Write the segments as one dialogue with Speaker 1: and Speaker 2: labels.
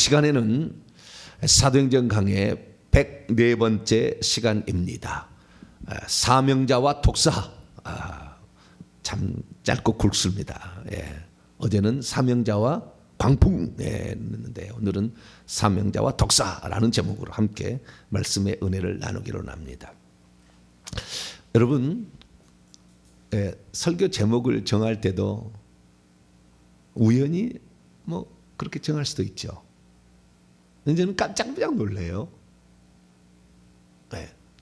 Speaker 1: 시간에는 사도행전 강의 104번째 시간입니다. 사명자와 독사. 참 짧고 굵습니다. 어제는 사명자와 광풍 했는데 오늘은 사명자와 독사라는 제목으로 함께 말씀의 은혜를 나누기로 합니다. 여러분, 설교 제목을 정할 때도 우연히 그렇게 정할 수도 있죠. 저는 깜짝 놀래요.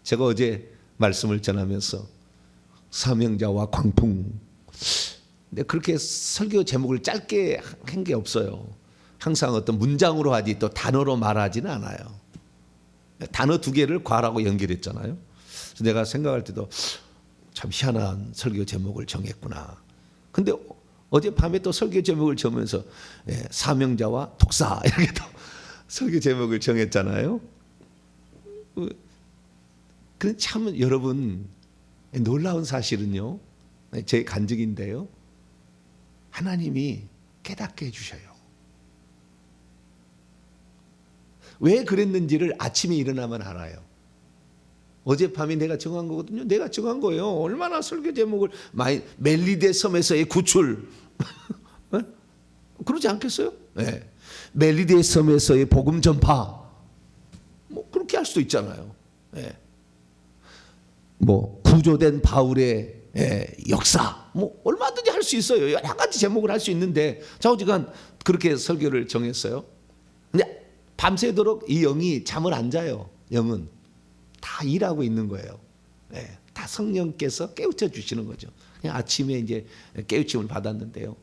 Speaker 1: 제가 어제 말씀을 전하면서 사명자와 광풍, 근데 그렇게 설교 제목을 짧게 한 게 없어요. 항상 어떤 문장으로 하지 또 단어로 말하지는 않아요. 단어 두 개를 과라고 연결했잖아요. 그래서 내가 생각할 때도 참 희한한 설교 제목을 정했구나. 근데 어젯밤에 또 설교 제목을 정하면서 사명자와 독사 이렇게 또 설교 제목을 정했잖아요. 그 참 여러분, 놀라운 사실은요, 제 간증인데요, 하나님이 깨닫게 해주셔요. 왜 그랬는지를 아침에 일어나면 알아요. 어젯밤에 내가 정한 거거든요. 내가 정한 거예요. 얼마나 설교 제목을 많이, 멜리데 섬에서의 구출 그러지 않겠어요? 네. 멜리데 섬에서의 복음 전파, 그렇게 할 수도 있잖아요. 네. 구조된 바울의 역사, 얼마든지 할 수 있어요. 여러 가지 제목을 할 수 있는데 좌우지간 그렇게 설교를 정했어요. 근데 밤새도록 이 영이 잠을 안 자요. 영은 다 일하고 있는 거예요. 다 성령께서 깨우쳐 주시는 거죠. 그냥 아침에 이제 깨우침을 받았는데요.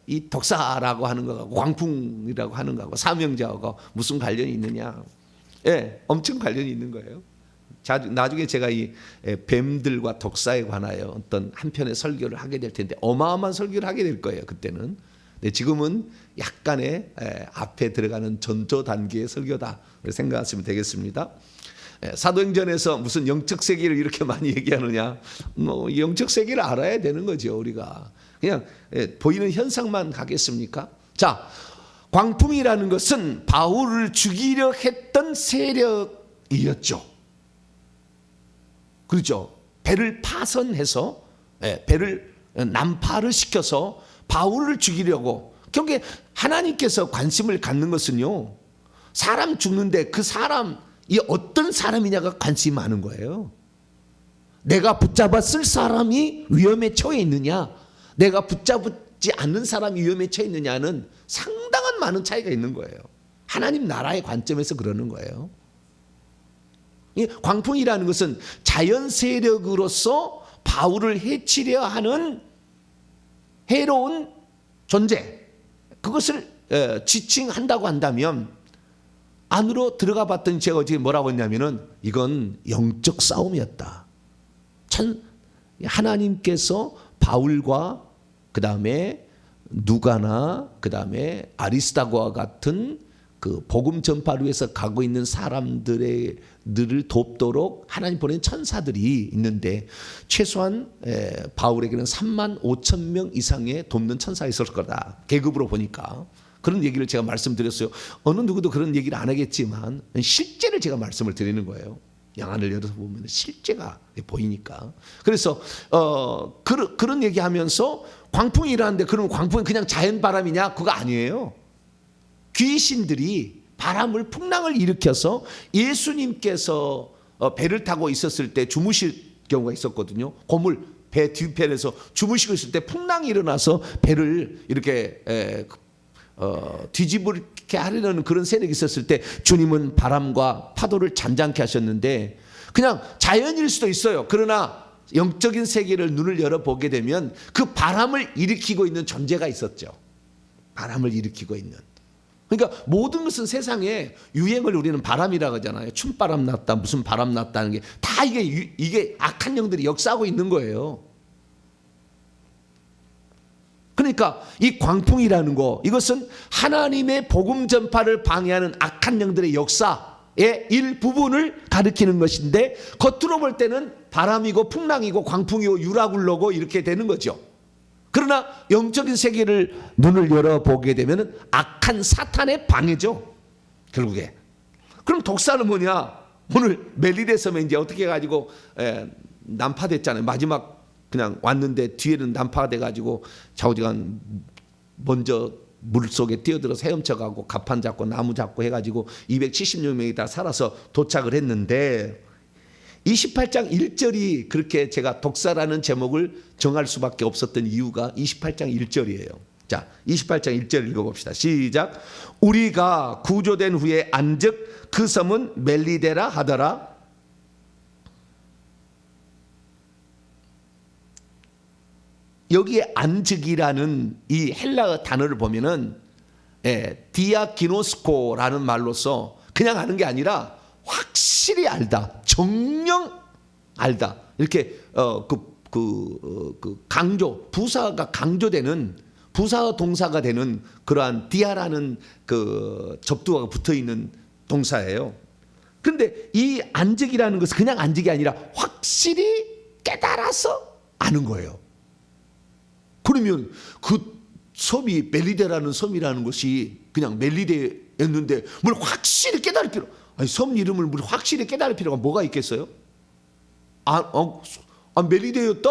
Speaker 1: 이 독사라고 하는 거하고 광풍이라고 하는 거하고 사명자하고 무슨 관련이 있느냐? 엄청 관련이 있는 거예요. 나중에 제가 이 뱀들과 독사에 관하여 어떤 한 편의 설교를 하게 될 텐데 어마어마한 설교를 하게 될 거예요. 그때는. 근데 지금은 약간의 앞에 들어가는 전조 단계의 설교다 생각하시면 되겠습니다. 사도행전에서 무슨 영적 세계를 이렇게 많이 얘기하느냐? 영적 세계를 알아야 되는 거죠. 우리가 그냥 보이는 현상만 가겠습니까? 자, 광풍이라는 것은 바울을 죽이려 했던 세력이었죠. 그렇죠. 배를 파선해서 배를 난파를 시켜서 바울을 죽이려고. 결국에 하나님께서 관심을 갖는 것은요, 사람 죽는데 그 사람이 어떤 사람이냐가 관심이 많은 거예요. 내가 붙잡았을 사람이 위험에 처해 있느냐, 내가 붙잡지 않는 사람이 위험에 처해 있느냐는 상당한 많은 차이가 있는 거예요. 하나님 나라의 관점에서 그러는 거예요. 이 광풍이라는 것은 자연 세력으로서 바울을 해치려 하는 해로운 존재, 그것을 지칭한다고 한다면 안으로 들어가 봤더니 제가 어제 뭐라고 했냐면은 이건 영적 싸움이었다. 하나님께서 바울과 그 다음에 누가나 그 다음에 아리스다고와 같은 그 복음 전파를 위해서 가고 있는 사람들을 돕도록 하나님 보낸 천사들이 있는데 최소한 바울에게는 3만 5천 명 이상의 돕는 천사가 있을 거다. 계급으로 보니까. 그런 얘기를 제가 말씀드렸어요. 어느 누구도 그런 얘기를 안 하겠지만 실제를 제가 말씀을 드리는 거예요. 양안을 열어서 보면 실제가 보이니까. 그래서 그런 얘기하면서 광풍이라는데 그럼 광풍이 그냥 자연 바람이냐? 그거 아니에요. 귀신들이 바람을 풍랑을 일으켜서 예수님께서 배를 타고 있었을 때 주무실 경우가 있었거든요. 고물 배 뒤편에서 주무시고 있을 때 풍랑이 일어나서 배를 이렇게 뒤집게 하려는 그런 세력이 있었을 때 주님은 바람과 파도를 잔잔케 하셨는데 그냥 자연일 수도 있어요. 그러나 영적인 세계를 눈을 열어보게 되면 그 바람을 일으키고 있는 존재가 있었죠. 바람을 일으키고 있는. 그러니까 모든 것은 세상에 유행을 우리는 바람이라고 하잖아요. 춤바람 났다, 무슨 바람 났다는 게 다 이게 악한 영들이 역사하고 있는 거예요. 그러니까 이 광풍이라는 거, 이것은 하나님의 복음 전파를 방해하는 악한 영들의 역사의 일부분을 가리키는 것인데 겉으로 볼 때는 바람이고 풍랑이고 광풍이고 유라굴로고 이렇게 되는 거죠. 그러나 영적인 세계를 눈을 열어보게 되면 악한 사탄의 방해죠, 결국에. 그럼 독사는 뭐냐? 오늘 멜리데 섬에 이제 어떻게 해가지고 난파됐잖아요. 마지막 그냥 왔는데 뒤에는 난파가 돼가지고 좌우지간 먼저 물 속에 뛰어들어서 헤엄쳐가고 가판 잡고 나무 잡고 해가지고 276명이 다 살아서 도착을 했는데 28장 1절이 그렇게 제가 독사라는 제목을 정할 수밖에 없었던 이유가 28장 1절이에요. 자, 28장 1절 읽어봅시다. 시작. 우리가 구조된 후에 안즉 그 섬은 멜리데라 하더라. 여기에 안즉이라는 이 헬라어 단어를 보면은 디아키노스코라는 말로서 그냥 아는 게 아니라 확실히 알다, 정령 알다, 이렇게 강조, 부사가 강조되는 부사와 동사가 되는 그러한 디아라는 그 접두어가 붙어 있는 동사예요. 그런데 이 안즉이라는 것은 그냥 안즉이 아니라 확실히 깨달아서 아는 거예요. 그러면 그 섬이 멜리데라는 섬이라는 것이 그냥 멜리데였는데 뭘 확실히 깨달을 필요, 아니 섬 이름을 뭘 확실히 깨달을 필요가 뭐가 있겠어요? 멜리데였다.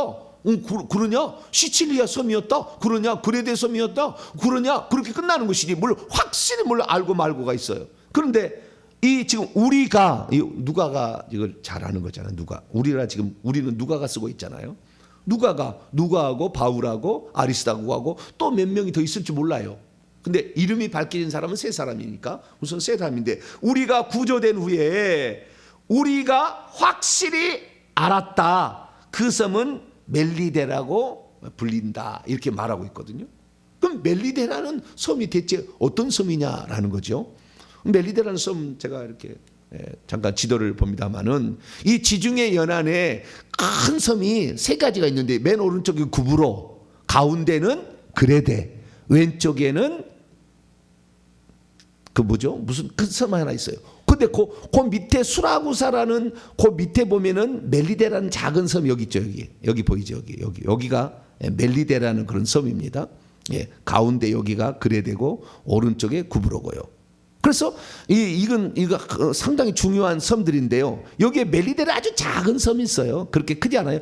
Speaker 1: 그러냐? 시칠리아 섬이었다. 그러냐? 그레데 섬이었다. 그러냐? 그렇게 끝나는 것이지 뭘 확실히 뭘 알고 말고가 있어요. 그런데 이 지금 우리가 누가가 이걸 잘 아는 거잖아요. 우리는 누가가 쓰고 있잖아요. 누가하고 바울하고 아리스다고하고 또 몇 명이 더 있을지 몰라요. 근데 이름이 밝혀진 사람은 세 사람이니까 우선 세 사람인데, 우리가 구조된 후에 우리가 확실히 알았다. 그 섬은 멜리데라고 불린다. 이렇게 말하고 있거든요. 그럼 멜리데라는 섬이 대체 어떤 섬이냐라는 거죠. 멜리데라는 섬 제가 이렇게 잠깐 지도를 봅니다만은 이 지중해 연안에 큰 섬이 세 가지가 있는데 맨 오른쪽이 구브로, 가운데는 그레데, 왼쪽에는 무슨 큰 섬 하나 있어요. 근데 그 밑에 수라구사라는 그 밑에 보면은 멜리데라는 작은 섬 여기 있죠. 여기 보이죠. 여기가 멜리데라는 그런 섬입니다. 가운데 여기가 그레데고 오른쪽에 구브로고요. 그래서 이거 상당히 중요한 섬들인데요. 여기에 멜리데라 아주 작은 섬이 있어요. 그렇게 크지 않아요.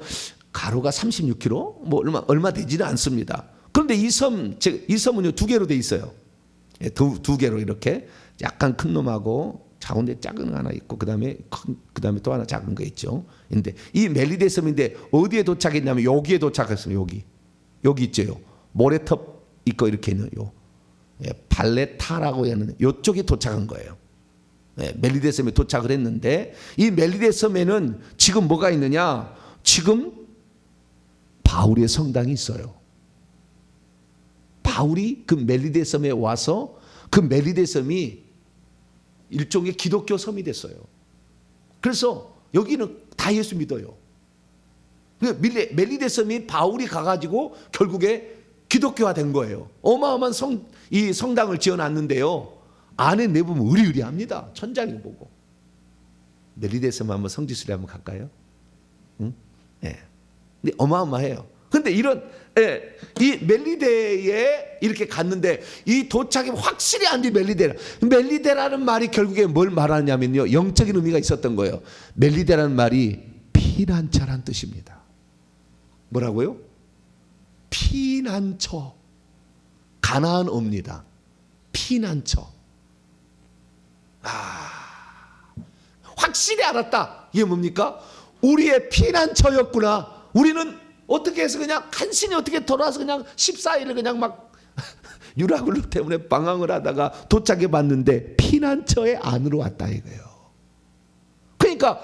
Speaker 1: 가로가 36km, 뭐 얼마 되지는 않습니다. 그런데 이 섬은요 두 개로 돼 있어요. 두 개로 이렇게 약간 큰 놈하고 가운데 작은 거 하나 있고 그다음에 또 하나 작은 거 있죠. 근데 이 멜리데 섬인데 어디에 도착했냐면 여기에 도착했어요. 여기 있죠. 모래톱 있고 이렇게 있는 발레타라고 하는 이쪽에 도착한 거예요. 멜리데 섬에 도착을 했는데 이 멜리데 섬에는 지금 뭐가 있느냐? 지금 바울의 성당이 있어요. 바울이 그 멜리데 섬에 와서 그 멜리데 섬이 일종의 기독교 섬이 됐어요. 그래서 여기는 다 예수 믿어요. 멜리데 섬이 바울이 가가지고 결국에 기독교화 된 거예요. 어마어마한 이 성당을 지어놨는데요. 안에 내보면 의리의리합니다. 천장이 보고. 멜리데 섬 한번 성지순례 한번 갈까요? 응? 근데 어마어마해요. 근데 이 멜리데에 이렇게 갔는데 이 도착이 확실히 안 돼. 멜리데라는 말이 결국에 뭘 말하냐면요, 영적인 의미가 있었던 거예요. 멜리데라는 말이 피난처란 뜻입니다. 뭐라고요? 피난처. 가나안 옵니다. 피난처. 확실히 알았다. 이게 뭡니까? 우리의 피난처였구나. 우리는 어떻게 해서 그냥 간신히 어떻게 돌아와서 그냥 14일을 그냥 막 유라굴로 때문에 방황을 하다가 도착해 봤는데 피난처의 안으로 왔다 이거예요. 그러니까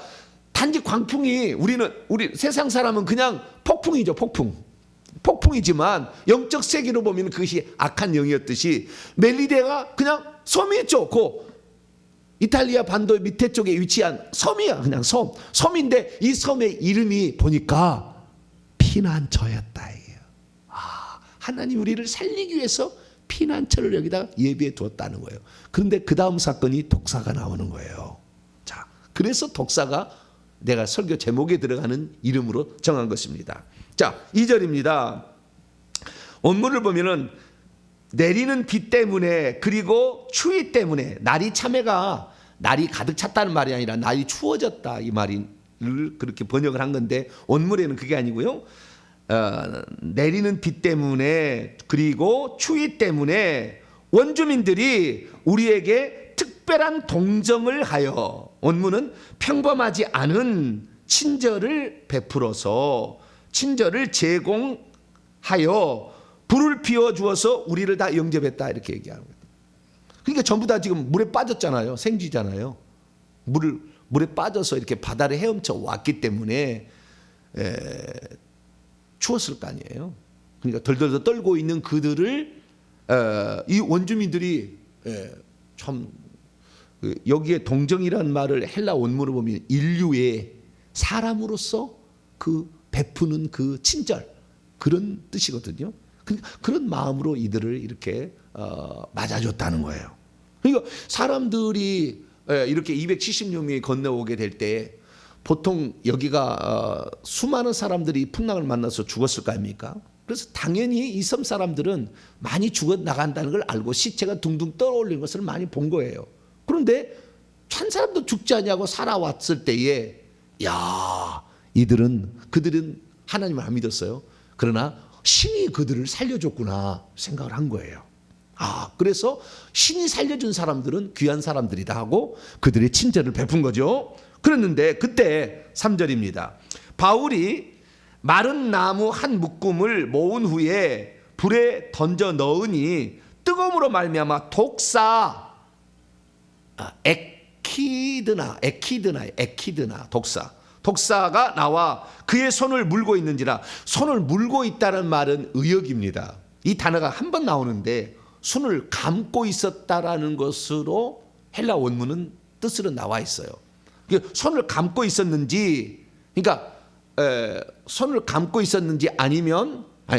Speaker 1: 단지 광풍이 우리 세상 사람은 그냥 폭풍이죠. 폭풍이지만 영적 세계로 보면 그것이 악한 영이었듯이 멜리데가 그냥 섬이었죠. 그 이탈리아 반도 밑에 쪽에 위치한 섬이야. 그냥 섬인데 이 섬의 이름이 보니까 피난처였다 이게요. 하나님 우리를 살리기 위해서 피난처를 여기다 예비해 두었다는 거예요. 그런데 그 다음 사건이 독사가 나오는 거예요. 자, 그래서 독사가 내가 설교 제목에 들어가는 이름으로 정한 것입니다. 자, 2절입니다. 원문을 보면은 내리는 비 때문에 그리고 추위 때문에 날이 가득 찼다는 말이 아니라 날이 추워졌다 이 말을 그렇게 번역을 한 건데 원문에는 그게 아니고요. 내리는 비 때문에 그리고 추위 때문에 원주민들이 우리에게 특별한 동정을 하여 원문은 평범하지 않은 친절을 베풀어서 친절을 제공하여 불을 피워 주어서 우리를 다 영접했다 이렇게 얘기하는 거예요. 그러니까 전부 다 지금 물에 빠졌잖아요. 생쥐잖아요. 물에 빠져서 이렇게 바다를 헤엄쳐 왔기 때문에 추웠을 거 아니에요. 그러니까 덜덜 떨고 있는 그들을 이 원주민들이 참 여기에 동정이라는 말을 헬라 원문을 보면 인류의 사람으로서 그 베푸는 그 친절 그런 뜻이거든요. 그런 마음으로 이들을 이렇게 맞아줬다는 거예요. 그러니까 사람들이 이렇게 276명이 건너오게 될 때 보통 여기가 수많은 사람들이 풍랑을 만나서 죽었을 거 아닙니까? 그래서 당연히 이 섬 사람들은 많이 죽어 나간다는 걸 알고 시체가 둥둥 떠올리는 것을 많이 본 거예요. 그런데 한 사람도 죽지 않냐고 살아왔을 때에 그들은 하나님을 안 믿었어요. 그러나 신이 그들을 살려줬구나 생각을 한 거예요. 그래서 신이 살려준 사람들은 귀한 사람들이다 하고 그들의 친절을 베푼 거죠. 그랬는데 그때 3절입니다. 바울이 마른 나무 한 묶음을 모은 후에 불에 던져 넣으니 뜨거움으로 말미암아 독사 에키드나 독사가 나와 그의 손을 물고 있는지라. 손을 물고 있다는 말은 의역입니다. 이 단어가 한 번 나오는데 손을 감고 있었다라는 것으로 헬라 원문은 뜻으로 나와 있어요. 손을 감고 있었는지, 그러니까 손을 감고 있었는지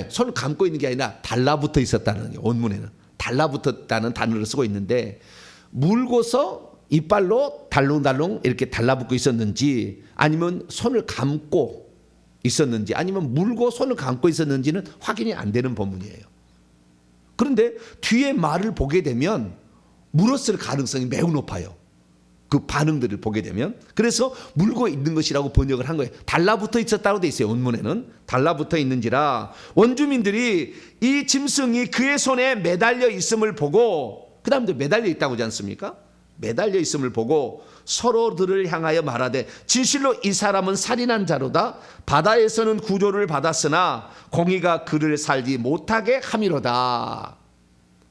Speaker 1: 손을 감고 있는 게 아니라 달라붙어 있었다는 게 원문에는 달라붙었다는 단어를 쓰고 있는데 물고서 이빨로 달롱달롱 이렇게 달라붙고 있었는지 아니면 손을 감고 있었는지 아니면 물고 손을 감고 있었는지는 확인이 안 되는 본문이에요. 그런데 뒤에 말을 보게 되면 물었을 가능성이 매우 높아요. 그 반응들을 보게 되면. 그래서 물고 있는 것이라고 번역을 한 거예요. 달라붙어 있었다고 돼 있어요. 원문에는 달라붙어 있는지라. 원주민들이 이 짐승이 그의 손에 매달려 있음을 보고, 그 다음에 매달려 있다고 하지 않습니까? 매달려 있음을 보고 서로들을 향하여 말하되 진실로 이 사람은 살인한 자로다. 바다에서는 구조를 받았으나 공의가 그를 살지 못하게 함이로다.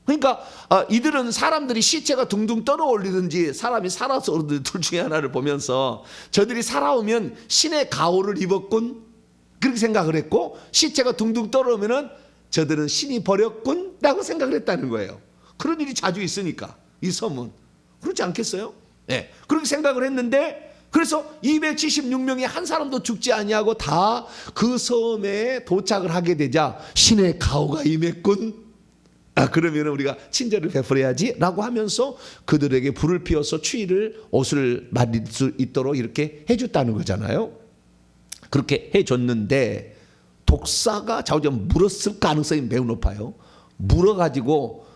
Speaker 1: 그러니까 이들은 사람들이 시체가 둥둥 떠올리든지 사람이 살아서 오르든지 둘 중에 하나를 보면서 저들이 살아오면 신의 가호를 입었군 그렇게 생각을 했고, 시체가 둥둥 떠오르면 저들은 신이 버렸군 라고 생각을 했다는 거예요. 그런 일이 자주 있으니까 이 섬은. 그렇지 않겠어요? 네. 그렇게 생각을 했는데, 그래서 276명이 한 사람도 죽지 아니하고 다 그 섬에 도착을 하게 되자 신의 가호가 임했군. 그러면 우리가 친절을 베풀어야지 라고 하면서 그들에게 불을 피워서 추위를 옷을 말릴 수 있도록 이렇게 해줬다는 거잖아요. 그렇게 해줬는데 독사가 자우지간 물었을 가능성이 매우 높아요. 물어가지고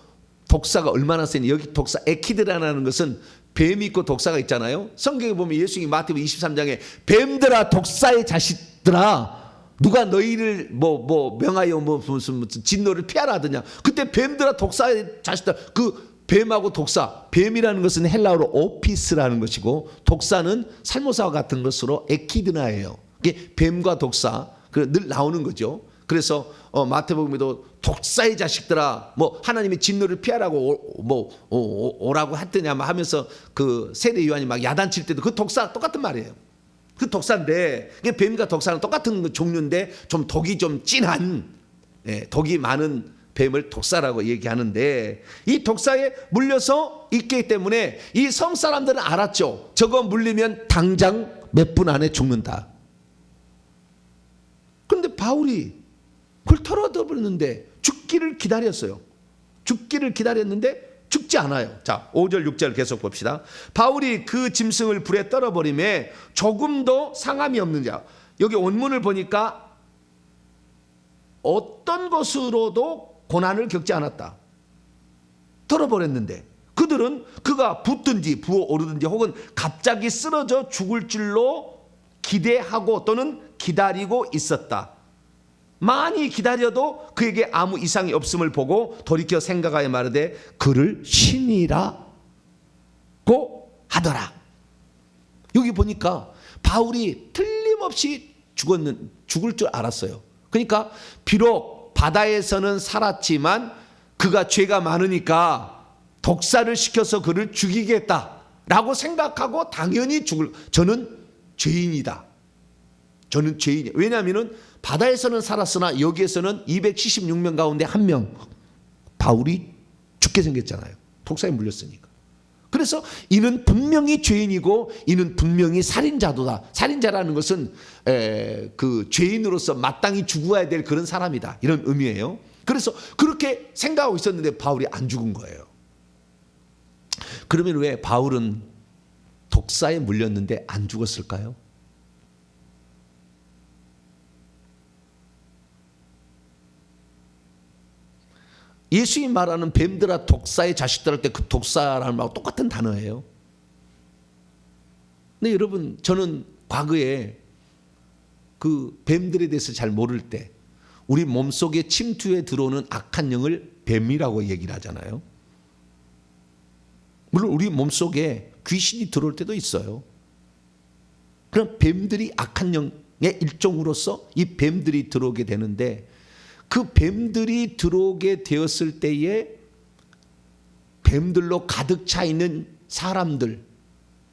Speaker 1: 독사가 얼마나 세니, 여기 독사 에키드라는 것은 뱀이 있고 독사가 있잖아요. 성경에 보면 예수님이 마태복음 23장에 뱀들아 독사의 자식들아 누가 너희를 명하여 무슨 진노를 피하라 하더냐. 그때 뱀들아 독사의 자식들, 그 뱀하고 독사, 뱀이라는 것은 헬라어로 오피스라는 것이고 독사는 살모사와 같은 것으로 에키드나예요. 이게 뱀과 독사 늘 나오는 거죠. 그래서 마태복음에도 독사의 자식들아 하나님의 진노를 피하라고 오라고 했더냐 하면서 그 세례 요한이 막 야단칠 때도 그 독사 똑같은 말이에요. 그 독사인데 뱀과 독사는 똑같은 종류인데 좀 독이 좀 진한 독이 많은 뱀을 독사라고 얘기하는데, 이 독사에 물려서 있기 때문에 이 섬 사람들은 알았죠. 저거 물리면 당장 몇 분 안에 죽는다. 그런데 바울이 그걸 털어버렸는데 죽기를 기다렸어요. 죽기를 기다렸는데 죽지 않아요. 자, 5절 6절 계속 봅시다. 바울이 그 짐승을 불에 떨어버림에 조금도 상함이 없는 자. 여기 원문을 보니까 어떤 것으로도 고난을 겪지 않았다. 털어버렸는데 그들은 그가 붙든지 부어오르든지 혹은 갑자기 쓰러져 죽을 줄로 기대하고 또는 기다리고 있었다. 많이 기다려도 그에게 아무 이상이 없음을 보고 돌이켜 생각하여 말하되 그를 신이라고 하더라. 여기 보니까 바울이 틀림없이 죽을 줄 알았어요. 그러니까 비록 바다에서는 살았지만 그가 죄가 많으니까 독사를 시켜서 그를 죽이겠다라고 생각하고 당연히 저는 죄인이다. 저는 죄인이에요. 왜냐하면 바다에서는 살았으나 여기에서는 276명 가운데 한 명 바울이 죽게 생겼잖아요. 독사에 물렸으니까. 그래서 이는 분명히 죄인이고 이는 분명히 살인자도다. 살인자라는 것은 그 죄인으로서 마땅히 죽어야 될 그런 사람이다. 이런 의미예요. 그래서 그렇게 생각하고 있었는데 바울이 안 죽은 거예요. 그러면 왜 바울은 독사에 물렸는데 안 죽었을까요? 예수님이 말하는 뱀들아 독사의 자식들 할 때 그 독사라는 말하고 똑같은 단어예요. 근데 여러분 저는 과거에 그 뱀들에 대해서 잘 모를 때 우리 몸속에 침투해 들어오는 악한 영을 뱀이라고 얘기를 하잖아요. 물론 우리 몸속에 귀신이 들어올 때도 있어요. 그럼 뱀들이 악한 영의 일종으로서 이 뱀들이 들어오게 되는데 그 뱀들이 들어오게 되었을 때에 뱀들로 가득 차 있는 사람들,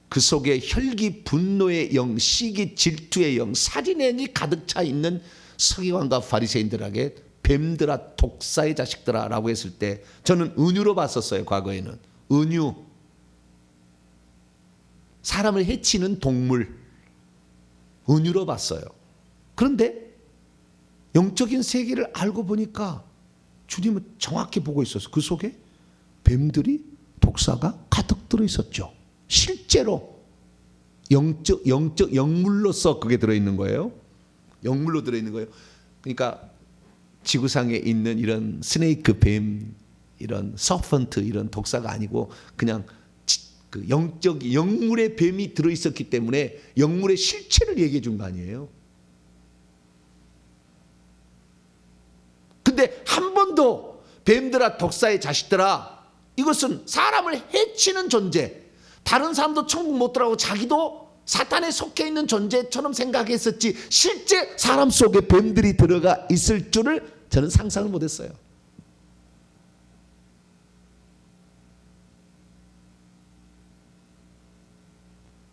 Speaker 1: 그 속에 혈기, 분노의 영, 시기, 질투의 영, 살인의 영이 가득 차 있는 서기관과 바리새인들에게 뱀들아 독사의 자식들아 라고 했을 때 저는 은유로 봤었어요. 과거에는 은유, 사람을 해치는 동물, 은유로 봤어요. 그런데 영적인 세계를 알고 보니까 주님은 정확히 보고 있었어요. 그 속에 뱀들이 독사가 가득 들어 있었죠. 실제로 영물로서 그게 들어있는 거예요. 영물로 들어있는 거예요. 그러니까 지구상에 있는 이런 스네이크 뱀, 이런 서펀트 이런 독사가 아니고 그냥 그 영물의 뱀이 들어있었기 때문에 영물의 실체를 얘기해 준 거 아니에요. 근데 한 번도 뱀들아 독사의 자식들아 이것은 사람을 해치는 존재, 다른 사람도 천국 못 들어가고 자기도 사탄에 속해 있는 존재처럼 생각했었지 실제 사람 속에 뱀들이 들어가 있을 줄을 저는 상상을 못했어요.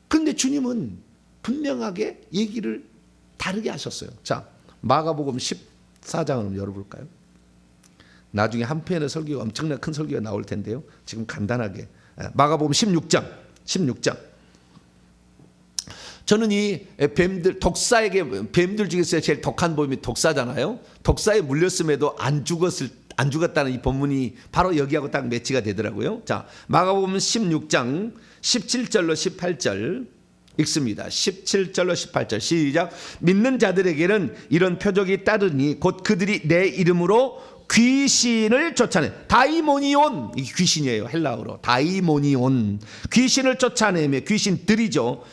Speaker 1: 그런데 주님은 분명하게 얘기를 다르게 하셨어요. 자, 마가복음 14장을 열어볼까요? 나중에 한 편의 설교가 엄청나게 큰 설교가 나올 텐데요. 지금 간단하게 마가복음 16장. 저는 이 뱀들 독사에게 뱀들 중에서 제일 독한 뱀이 독사잖아요. 독사에 물렸음에도 안 죽었다는 이 본문이 바로 여기하고 딱 매치가 되더라고요. 자, 마가복음 16장 17절로 18절 읽습니다. 17절로 18절 시작. 믿는 자들에게는 이런 표적이 따르니 곧 그들이 내 이름으로 귀신을 쫓아내. 다이모니온, 이 귀신이에요. 헬라어로 다이모니온. 귀신을 쫓아내며, 귀신들이죠.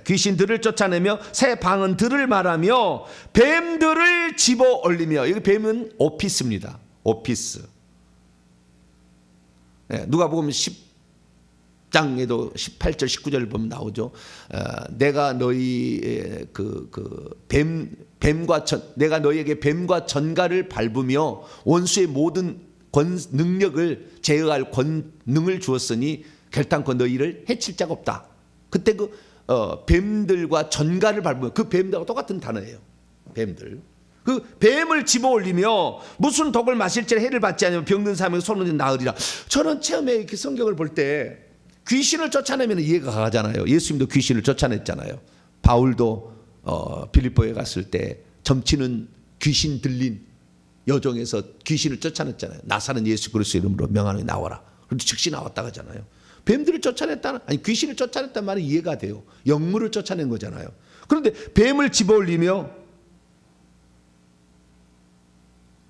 Speaker 1: 귀신들을 쫓아내며 새 방언들을 말하며 뱀들을 집어 올리며. 여기 뱀은 오피스입니다. 오피스. 누가복음 10장에도 18절 19절 보면 나오죠. 내가 너희 내가 너희에게 뱀과 전갈을 밟으며 원수의 모든 능력을 제어할 권능을 주었으니 결단코 너희를 해칠 자가 없다. 그때 뱀들과 전갈을 밟으며, 그 뱀들하고 똑같은 단어예요. 뱀들. 그 뱀을 집어 올리며 무슨 독을 마실지 해를 받지 않으면 병든 사람에게 손을 나으리라. 저는 처음에 이렇게 성경을 볼 때 귀신을 쫓아내면 이해가 가잖아요. 예수님도 귀신을 쫓아냈잖아요. 바울도 빌립보에 갔을 때 점치는 귀신 들린 여종에서 귀신을 쫓아냈잖아요. 나사렛 예수 그리스도의 이름으로 명하노니 나와라. 그런데 즉시 나왔다 하잖아요. 뱀들을 쫓아냈다는, 아니 귀신을 쫓아냈다는 말은 이해가 돼요. 영물을 쫓아낸 거잖아요. 그런데 뱀을 집어올리며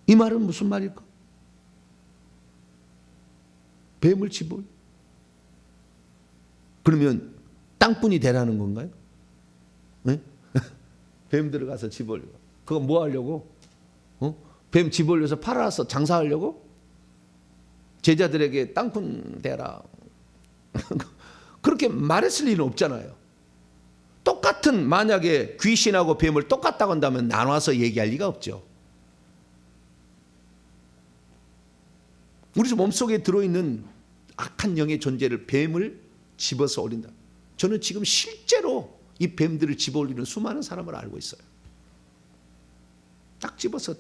Speaker 1: 이 말은 무슨 말일까? 뱀을 집어올려. 그러면 땅꾼이 되라는 건가요? 네? 뱀 들어가서 집어올려. 그거 뭐 하려고? 뱀 집어올려서 팔아서 장사하려고? 제자들에게 땅꾼 되라. 그렇게 말했을 리는 없잖아요. 똑같은, 만약에 귀신하고 뱀을 똑같다고 한다면 나눠서 얘기할 리가 없죠. 우리 몸속에 들어있는 악한 영의 존재를, 뱀을 집어서 올린다. 저는 지금 실제로 이 뱀들을 집어올리는 수많은 사람을 알고 있어요. 딱 집어서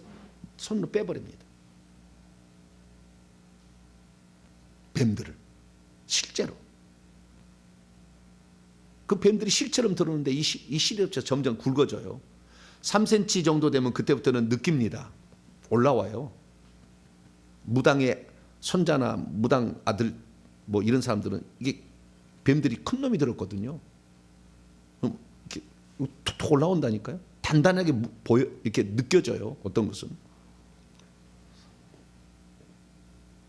Speaker 1: 손으로 빼버립니다. 뱀들을 실제로. 그 뱀들이 실처럼 들어오는데 이 실이 점점 굵어져요. 3cm 정도 되면 그때부터는 느낍니다. 올라와요. 무당의 손자나 무당 아들 뭐 이런 사람들은 이게 뱀들이 큰 놈이 들었거든요. 이렇게 툭툭 올라온다니까요. 단단하게 보여, 이렇게 느껴져요. 어떤 것은.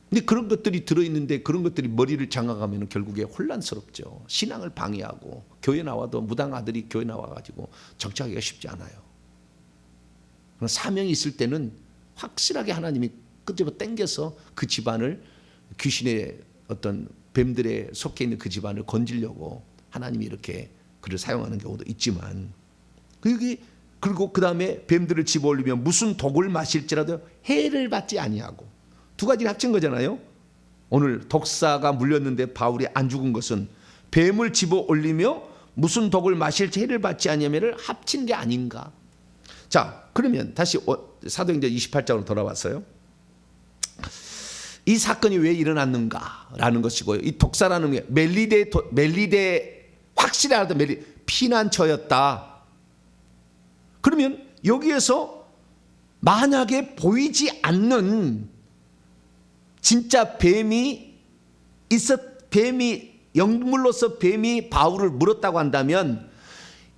Speaker 1: 근데 그런 것들이 들어있는데 그런 것들이 머리를 장악하면 결국에 혼란스럽죠. 신앙을 방해하고, 교회 나와도 무당 아들이 교회 나와가지고 정착하기가 쉽지 않아요. 사명이 있을 때는 확실하게 하나님이 끄집어 당겨서 그 집안을, 귀신의 어떤 뱀들에 속해 있는 그 집안을 건지려고 하나님이 이렇게 그를 사용하는 경우도 있지만, 그리고 그 다음에 뱀들을 집어올리면 무슨 독을 마실지라도 해를 받지 아니하고, 두 가지를 합친 거잖아요. 오늘 독사가 물렸는데 바울이 안 죽은 것은 뱀을 집어올리며 무슨 독을 마실지 해를 받지 아니하며를 합친 게 아닌가. 자, 그러면 다시 사도행전 28장으로 돌아왔어요. 이 사건이 왜 일어났는가라는 것이고요. 이 독사라는 게 멜리데 확실히 알았던 피난처였다. 그러면 여기에서 만약에 보이지 않는 진짜 뱀이 영물로서 뱀이 바울을 물었다고 한다면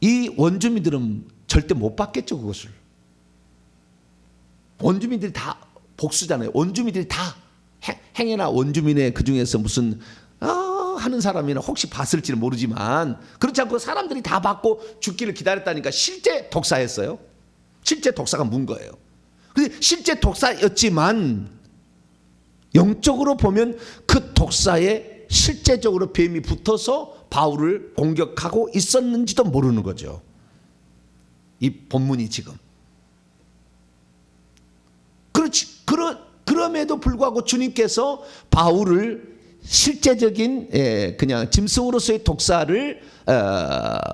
Speaker 1: 이 원주민들은 절대 못 받겠죠, 그것을. 원주민들이 다 복수잖아요. 원주민들이 다 행해나 원주민의 그 중에서 무슨 하는 사람이나 혹시 봤을지는 모르지만, 그렇지 않고 사람들이 다 받고 죽기를 기다렸다니까 실제 독사였어요. 실제 독사가 문 거예요. 근데 실제 독사였지만 영적으로 보면 그 독사에 실제적으로 뱀이 붙어서 바울을 공격하고 있었는지도 모르는 거죠. 이 본문이 지금. 그럼에도 불구하고 주님께서 바울을 실제적인 그냥 짐승으로서의 독사를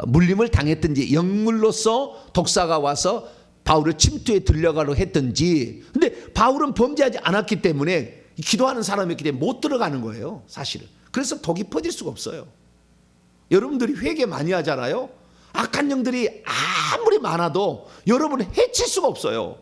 Speaker 1: 물림을 당했든지, 영물로서 독사가 와서 바울을 침투에 들려가려 했든지, 근데 바울은 범죄하지 않았기 때문에, 기도하는 사람이었기 때문에 못 들어가는 거예요, 사실은. 그래서 독이 퍼질 수가 없어요. 여러분들이 회개 많이 하잖아요. 악한 영들이 아무리 많아도 여러분을 해칠 수가 없어요.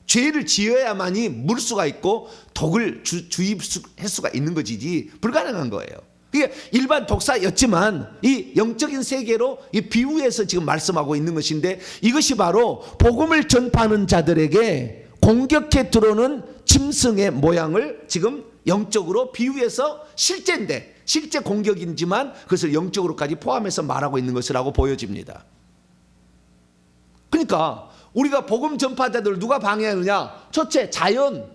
Speaker 1: 죄를 지어야만이 물 수가 있고 독을 주입할 수가 있는 것이지 불가능한 거예요. 그게 일반 독사였지만 이 영적인 세계로 이 비유해서 지금 말씀하고 있는 것인데, 이것이 바로 복음을 전파하는 자들에게 공격해 들어오는 짐승의 모양을 지금 영적으로 비유해서 실제인데, 실제 공격이지만 그것을 영적으로까지 포함해서 말하고 있는 것이라고 보여집니다. 그러니까 우리가 복음 전파자들을 누가 방해하느냐? 첫째, 자연,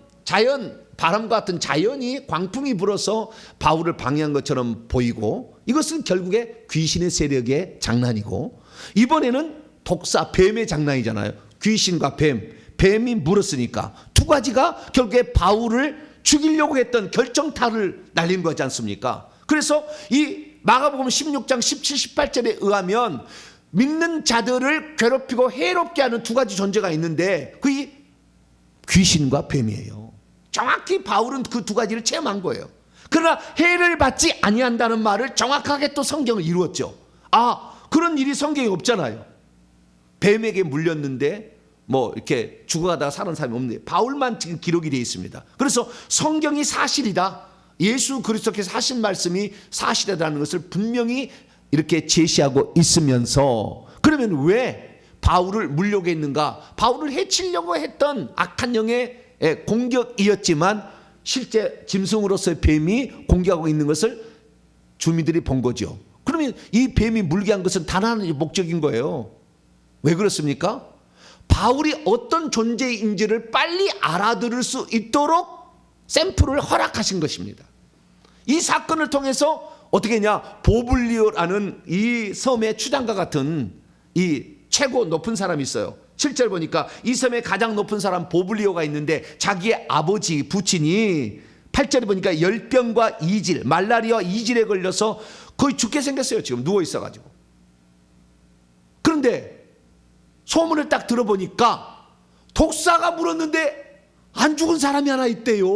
Speaker 1: 바람과 같은 자연이 광풍이 불어서 바울을 방해한 것처럼 보이고, 이것은 결국에 귀신의 세력의 장난이고, 이번에는 독사, 뱀의 장난이잖아요. 귀신과 뱀이 물었으니까 두 가지가 결국에 바울을 죽이려고 했던 결정타를 날린 거지 않습니까? 그래서 이 마가복음 16장 17, 18절에 의하면 믿는 자들을 괴롭히고 해롭게 하는 두 가지 존재가 있는데, 그게 귀신과 뱀이에요. 정확히 바울은 그 두 가지를 체험한 거예요. 그러나 해를 받지 아니한다는 말을 정확하게 또 성경을 이루었죠. 그런 일이 성경에 없잖아요. 뱀에게 물렸는데 뭐 이렇게 죽어가다가 살은 사람이 없는데 바울만 지금 기록이 되어 있습니다. 그래서 성경이 사실이다, 예수 그리스도께서 하신 말씀이 사실이라는 것을 분명히 이렇게 제시하고 있으면서, 그러면 왜 바울을 물려고 했는가? 바울을 해치려고 했던 악한 영의 공격이었지만 실제 짐승으로서의 뱀이 공격하고 있는 것을 주민들이 본 거죠. 그러면 이 뱀이 물게 한 것은 단 하나의 목적인 거예요. 왜 그렇습니까? 바울이 어떤 존재인지를 빨리 알아들을 수 있도록 샘플을 허락하신 것입니다. 이 사건을 통해서 어떻게 했냐? 보블리오라는 이 섬의 추장과 같은 이 최고 높은 사람이 있어요. 7절 보니까 이 섬의 가장 높은 사람 보블리오가 있는데 자기의 아버지 부친이 8절에 보니까 열병과 이질, 말라리아와 이질에 걸려서 거의 죽게 생겼어요. 지금 누워 있어가지고. 그런데 소문을 딱 들어보니까 독사가 물었는데 안 죽은 사람이 하나 있대요.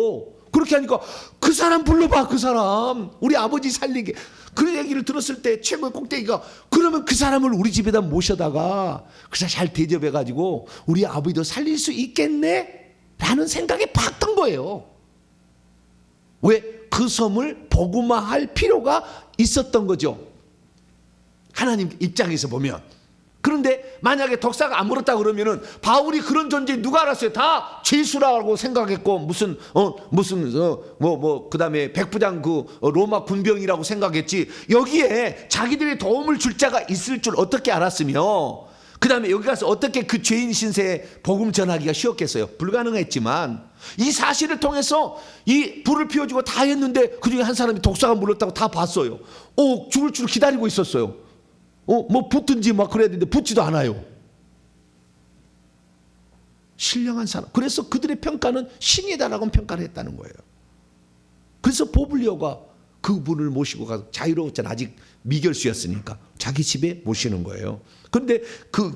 Speaker 1: 그렇게 하니까 그 사람 불러봐, 그 사람 우리 아버지 살리게. 그 얘기를 들었을 때 최고의 꼭대기가 그러면 그 사람을 우리 집에다 모셔다가 그래서 잘 대접해가지고 우리 아버지도 살릴 수 있겠네? 라는 생각이 팍 든 거예요. 왜? 그 섬을 복음화할 필요가 있었던 거죠. 하나님 입장에서 보면. 그런데 만약에 독사가 안 물었다 그러면은 바울이 그런 존재 누가 알았어요? 다 죄수라고 생각했고 무슨 그다음에 백부장 로마 군병이라고 생각했지. 여기에 자기들의 도움을 줄 자가 있을 줄 어떻게 알았으며 그다음에 여기 가서 어떻게 그 죄인 신세에 복음 전하기가 쉬웠겠어요? 불가능했지만 이 사실을 통해서 이 불을 피워주고 다 했는데 그중에 한 사람이 독사가 물었다고 다 봤어요. 죽을 줄 기다리고 있었어요. 뭐 붙든지 막 그래야 되는데 붙지도 않아요. 신령한 사람. 그래서 그들의 평가는 신이다라고 평가를 했다는 거예요. 그래서 보블리오가 그분을 모시고 가서 자유로웠잖아. 아직 미결수였으니까 자기 집에 모시는 거예요. 그런데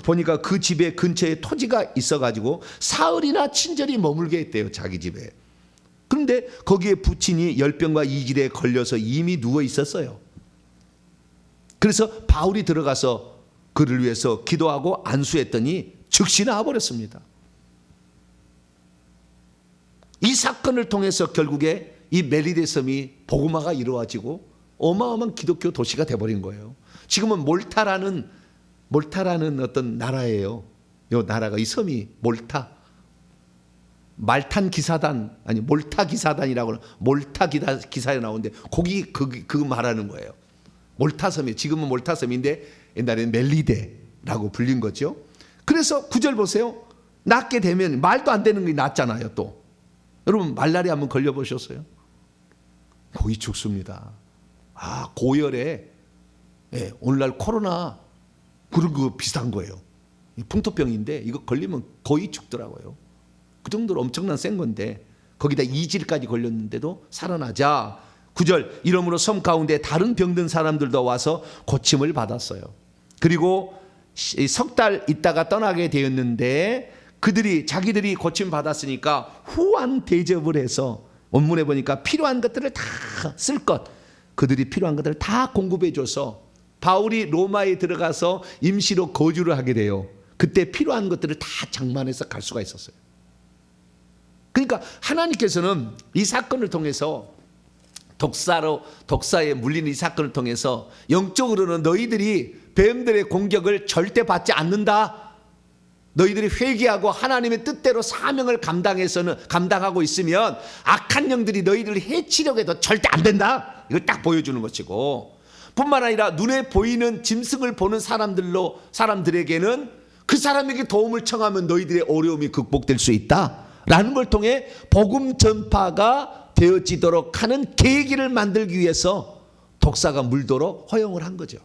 Speaker 1: 보니까 그 집에 근처에 토지가 있어가지고 사흘이나 친절히 머물게 했대요. 자기 집에. 그런데 거기에 부친이 열병과 이질에 걸려서 이미 누워 있었어요. 그래서 바울이 들어가서 그를 위해서 기도하고 안수했더니 즉시 나와버렸습니다. 이 사건을 통해서 결국에 이 멜리데 섬이 복음화가 이루어지고 어마어마한 기독교 도시가 돼버린 거예요. 지금은 몰타라는 어떤 나라예요. 이 나라가 이 섬이 말탄 기사단 아니 몰타 기사단이라고 몰타 기사에 나오는데 거기 그 말하는 거예요. 몰타섬이 지금은 몰타섬인데 옛날에는 멜리데라고 불린 거죠. 그래서 9절 보세요. 낫게 되면 말도 안 되는 게 낫잖아요. 또 여러분 말라리아 한번 걸려보셨어요? 거의 죽습니다. 고열에 오늘날 코로나 그런 거 비슷한 거예요. 풍토병인데 이거 걸리면 거의 죽더라고요. 그 정도로 엄청난 센 건데 거기다 이질까지 걸렸는데도 살아나자 9절 이러므로 섬 가운데 다른 병든 사람들도 와서 고침을 받았어요. 그리고 석 달 있다가 떠나게 되었는데 자기들이 고침 받았으니까 후한 대접을 해서 원문에 보니까 필요한 것들을 다 쓸 것 그들이 필요한 것들을 다 공급해 줘서 바울이 로마에 들어가서 임시로 거주를 하게 돼요. 그때 필요한 것들을 다 장만해서 갈 수가 있었어요. 그러니까 하나님께서는 이 사건을 통해서 독사에 물린 이 사건을 통해서 영적으로는 너희들이 뱀들의 공격을 절대 받지 않는다. 너희들이 회개하고 하나님의 뜻대로 사명을 감당하고 있으면 악한 영들이 너희들을 해치려고 해도 절대 안 된다. 이걸 딱 보여주는 것이고 뿐만 아니라 눈에 보이는 짐승을 보는 사람들에게는 그 사람에게 도움을 청하면 너희들의 어려움이 극복될 수 있다라는 걸 통해 복음 전파가 되어지도록 하는 계기를 만들기 위해서 독사가 물도록 허용을 한 거죠.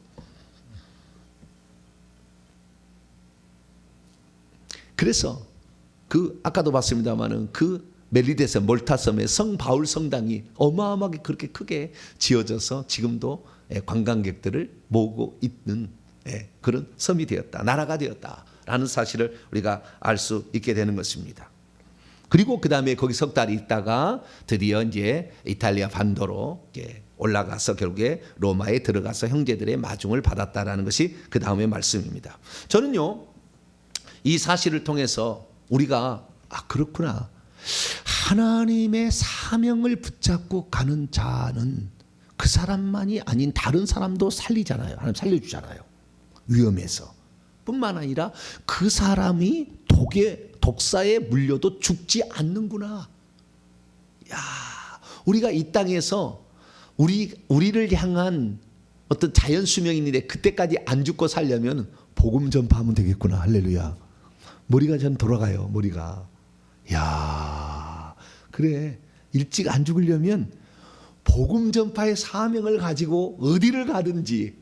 Speaker 1: 그래서 아까도 봤습니다마는 그 멜리데섬 몰타섬의 성 바울 성당이 어마어마하게 그렇게 크게 지어져서 지금도 관광객들을 모으고 있는 그런 섬이 되었다, 나라가 되었다라는 사실을 우리가 알 수 있게 되는 것입니다. 그리고 그 다음에 거기 석 달이 있다가 드디어 이제 이탈리아 반도로 이제 올라가서 결국에 로마에 들어가서 형제들의 마중을 받았다라는 것이 그 다음의 말씀입니다. 저는요, 이 사실을 통해서 우리가 그렇구나. 하나님의 사명을 붙잡고 가는 자는 그 사람만이 아닌 다른 사람도 살리잖아요. 하나님 살려주잖아요. 위험해서. 뿐만 아니라 그 사람이 독사에 물려도 죽지 않는구나. 야, 우리가 이 땅에서 우리를 향한 어떤 자연 수명이 있는데 그때까지 안 죽고 살려면 복음 전파하면 되겠구나. 할렐루야. 머리가 전 돌아가요. 머리가. 야, 그래. 일찍 안 죽으려면 복음 전파의 사명을 가지고 어디를 가든지,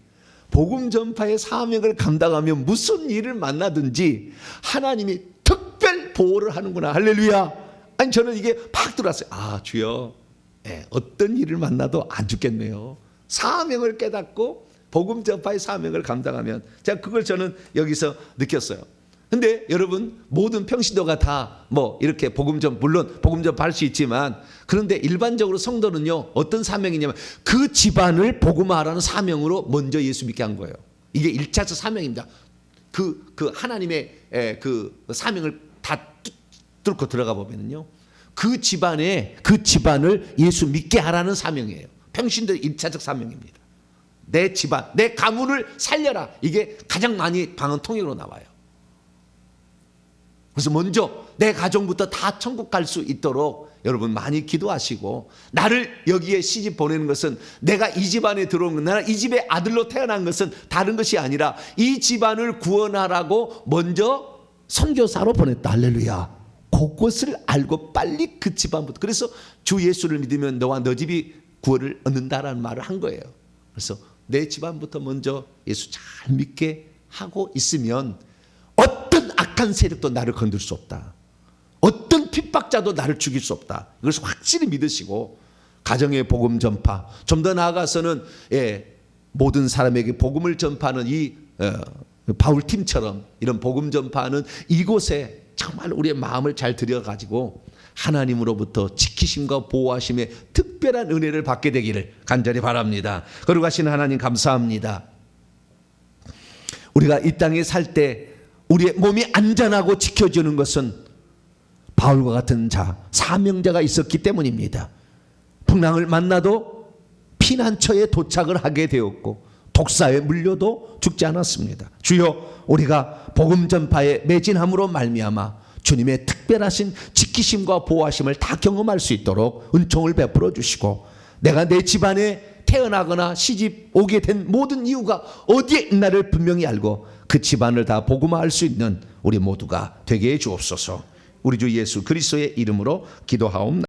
Speaker 1: 복음 전파의 사명을 감당하며 무슨 일을 만나든지 하나님이 특별 보호를 하는구나. 할렐루야. 아니 저는 이게 팍 들어왔어요. 아, 주여, 어떤 일을 만나도 안 죽겠네요. 사명을 깨닫고 복음 전파의 사명을 감당하면, 제가 그걸 저는 여기서 느꼈어요. 근데 여러분, 모든 평신도가 다 뭐 이렇게 물론 복음 전파할 수 있지만, 그런데 일반적으로 성도는요 어떤 사명이냐면 그 집안을 복음화하라는 사명으로 먼저 예수 믿게 한 거예요. 이게 1차적 사명입니다. 그 하나님의 그 사명을 다 뚫고 들어가 보면은요, 그 집안을 예수 믿게 하라는 사명이에요. 평신도의 1차적 사명입니다. 내 집안, 내 가문을 살려라. 이게 가장 많이 방언 통역으로 나와요. 그래서 먼저 내 가정부터 다 천국 갈 수 있도록 여러분 많이 기도하시고, 나를 여기에 시집 보내는 것은 내가 이 집안에 들어온 것, 나는 이 집의 아들로 태어난 것은 다른 것이 아니라 이 집안을 구원하라고 먼저 선교사로 보냈다. 할렐루야. 그것을 알고 빨리 그 집안부터, 그래서 주 예수를 믿으면 너와 너 집이 구원을 얻는다라는 말을 한 거예요. 그래서 내 집안부터 먼저 예수 잘 믿게 하고 있으면 어떤 악한 세력도 나를 건들 수 없다. 어떤 핍박자도 나를 죽일 수 없다. 이것을 확실히 믿으시고 가정의 복음 전파, 좀 더 나아가서는 모든 사람에게 복음을 전파하는 이 바울 팀처럼 이런 복음 전파하는 이곳에 정말 우리의 마음을 잘 들여가지고 하나님으로부터 지키심과 보호하심의 특별한 은혜를 받게 되기를 간절히 바랍니다. 거룩하신 하나님 감사합니다. 우리가 이 땅에 살 때 우리의 몸이 안전하고 지켜주는 것은 바울과 같은 사명자가 있었기 때문입니다. 풍랑을 만나도 피난처에 도착을 하게 되었고 독사에 물려도 죽지 않았습니다. 주여, 우리가 복음 전파에 매진함으로 말미암아 주님의 특별하신 지키심과 보호하심을 다 경험할 수 있도록 은총을 베풀어 주시고, 내가 내 집안에 태어나거나 시집 오게 된 모든 이유가 어디에 있나를 분명히 알고 그 집안을 다 복음화할 수 있는 우리 모두가 되게 해 주옵소서. 우리 주 예수 그리스도의 이름으로 기도하옵나이다.